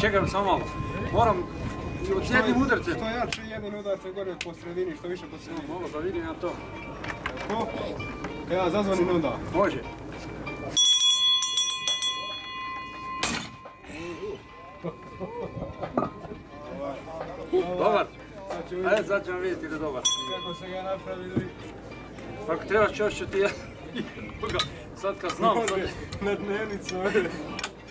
čekaj samo malo. Moram od jednim udarcem. Što jače jednim udarcem gore po sredini, što više po sredini. Malo da vidim ja to. Tako? Ja zazvonim onda. Može. Dobar. Ajde, sad ćemo vidjeti da je dobar. Kako se ga napravili? Ako trebaš čošću ti ja. Sad kad znam, sad... Na dnevnicu,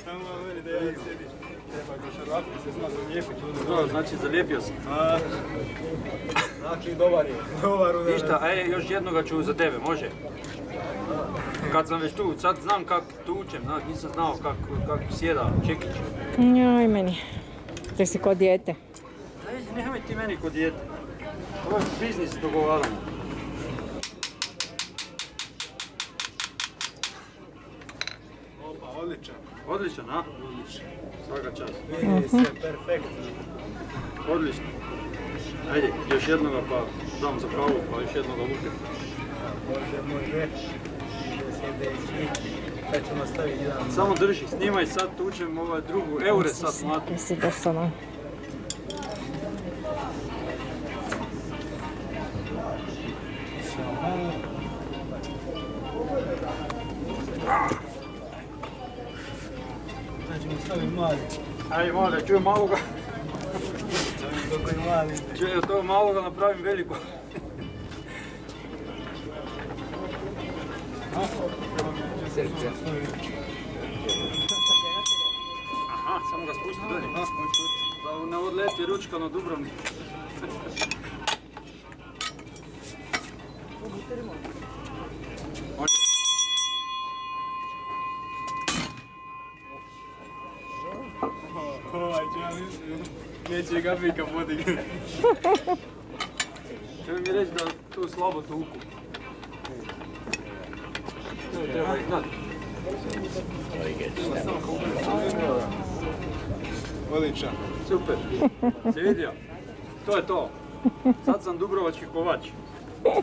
tamo meni da ja sjedi. Treba ga šarlapi se zna zalijepiti. Dobro, znači zalijepio sam. Znači dobar je. Dobar udarac. Ništa, još jednoga ću za tebe, može? Kad sam već tu, sad znam kako tučem, nisam znao kako sjeda Čekić. Joj meni, ti si ko dijete. Nemoj ti meni kod dijete. Ovo je biznis dogovaramo. Opa, odličan. Odličan, a? Odličan. Svaka čast. Vidi se, perfektno. Odlično. Ajde, još jednoga pa dam za kavu, pa još jednoga lupim. Može. Sljedeći. Sad ćemo staviti jedan. Samo drži, snimaj sad, tučem ovaj drugu, eure sad mlati. Ti si dosadan. Sad ćemo staviti mali. Ajde, mali, čujem maloga. Dok je mali. Čujem od toga maloga napravim veliko. Aha, samo ga spusti dolje. Da ne odleti ručka na Dubrovnik. Može. Ovaj će ja mislim, neće ga Mika podigni. Čuj mi reći da tu slabo tuku. Treba ih znati. Odličan. Super. Si vidio? To je to. Sad sam dubrovački kovač.